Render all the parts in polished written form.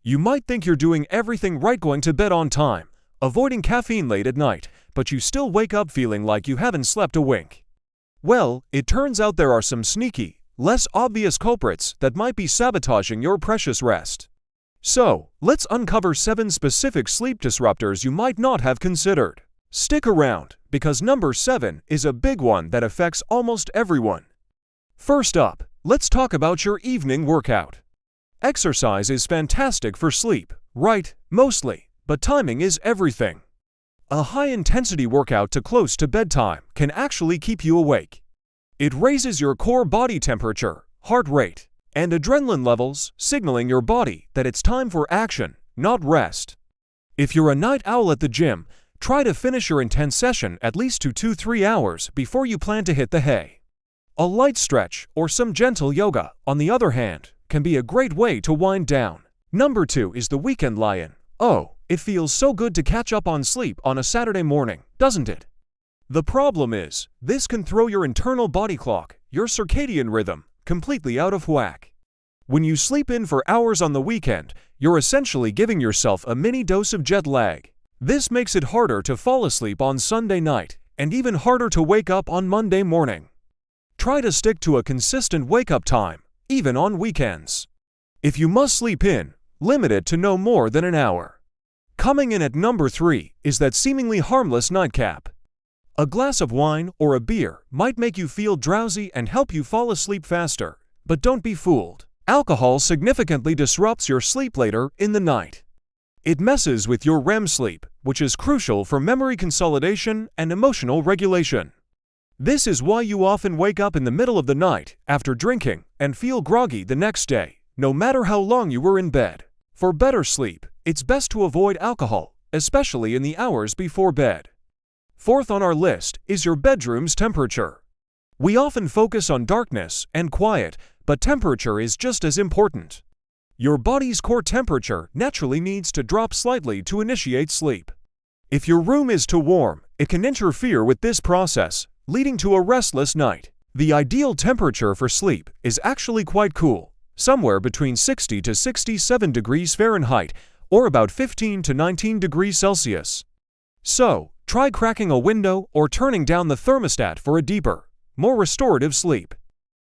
You might think you're doing everything right, going to bed on time, avoiding caffeine late at night, but you still wake up feeling like you haven't slept a wink. Well, it turns out there are some sneaky, less obvious culprits that might be sabotaging your precious rest. So, let's uncover 7 specific sleep disruptors you might not have considered. Stick around, because number 7 is a big one that affects almost everyone. First up, let's talk about your evening workout. Exercise is fantastic for sleep, right? Mostly, but timing is everything. A high-intensity workout to close to bedtime can actually keep you awake. It raises your core body temperature, heart rate, and adrenaline levels, signaling your body that it's time for action, not rest. If you're a night owl at the gym, try to finish your intense session at least 2 to 3 hours before you plan to hit the hay. A light stretch or some gentle yoga, on the other hand, can be a great way to wind down. Number 2 is the weekend lie-in. Oh, it feels so good to catch up on sleep on a Saturday morning, doesn't it? The problem is, this can throw your internal body clock, your circadian rhythm, completely out of whack. When you sleep in for hours on the weekend, you're essentially giving yourself a mini dose of jet lag. This makes it harder to fall asleep on Sunday night, and even harder to wake up on Monday morning. Try to stick to a consistent wake-up time, even on weekends. If you must sleep in, limit it to no more than an hour. Coming in at number 3 is that seemingly harmless nightcap. A glass of wine or a beer might make you feel drowsy and help you fall asleep faster, but don't be fooled. Alcohol significantly disrupts your sleep later in the night. It messes with your REM sleep, which is crucial for memory consolidation and emotional regulation. This is why you often wake up in the middle of the night after drinking and feel groggy the next day, no matter how long you were in bed. For better sleep, it's best to avoid alcohol, especially in the hours before bed. Fourth on our list is your bedroom's temperature. We often focus on darkness and quiet, but temperature is just as important. Your body's core temperature naturally needs to drop slightly to initiate sleep. If your room is too warm, it can interfere with this process, leading to a restless night. The ideal temperature for sleep is actually quite cool, somewhere between 60 to 67 degrees Fahrenheit, or about 15 to 19 degrees Celsius. So, try cracking a window or turning down the thermostat for a deeper, more restorative sleep.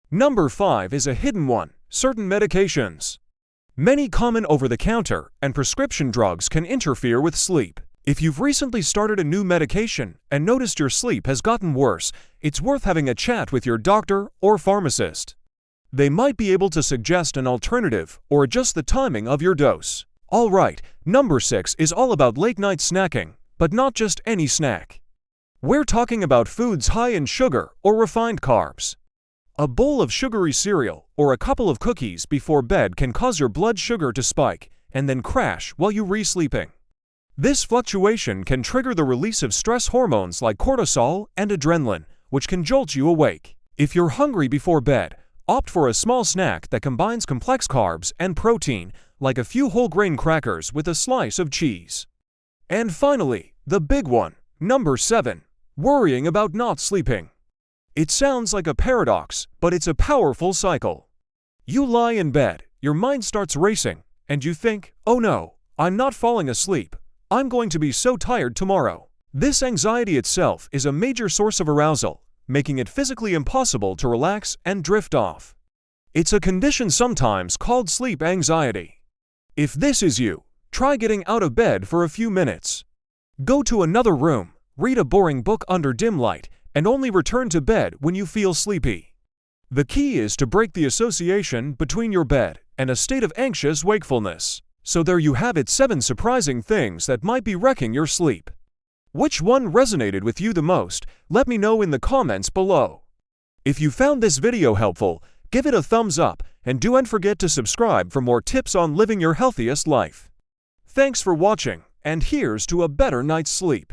Number 5 is a hidden one: certain medications. Many common over-the-counter and prescription drugs can interfere with sleep. If you've recently started a new medication and noticed your sleep has gotten worse, it's worth having a chat with your doctor or pharmacist. They might be able to suggest an alternative or adjust the timing of your dose. Alright, number 6 is all about late-night snacking, but not just any snack. We're talking about foods high in sugar or refined carbs. A bowl of sugary cereal or a couple of cookies before bed can cause your blood sugar to spike and then crash while you're re-sleeping. This fluctuation can trigger the release of stress hormones like cortisol and adrenaline, which can jolt you awake. If you're hungry before bed, opt for a small snack that combines complex carbs and protein, like a few whole grain crackers with a slice of cheese. And finally, the big one, number 7, worrying about not sleeping. It sounds like a paradox, but it's a powerful cycle. You lie in bed, your mind starts racing, and you think, oh no, I'm not falling asleep. I'm going to be so tired tomorrow. This anxiety itself is a major source of arousal, making it physically impossible to relax and drift off. It's a condition sometimes called sleep anxiety. If this is you, try getting out of bed for a few minutes. Go to another room, read a boring book under dim light, and only return to bed when you feel sleepy. The key is to break the association between your bed and a state of anxious wakefulness. So there you have it, 7 surprising things that might be wrecking your sleep. Which one resonated with you the most? Let me know in the comments below. If you found this video helpful, give it a thumbs up and don't forget to subscribe for more tips on living your healthiest life. Thanks for watching, and here's to a better night's sleep.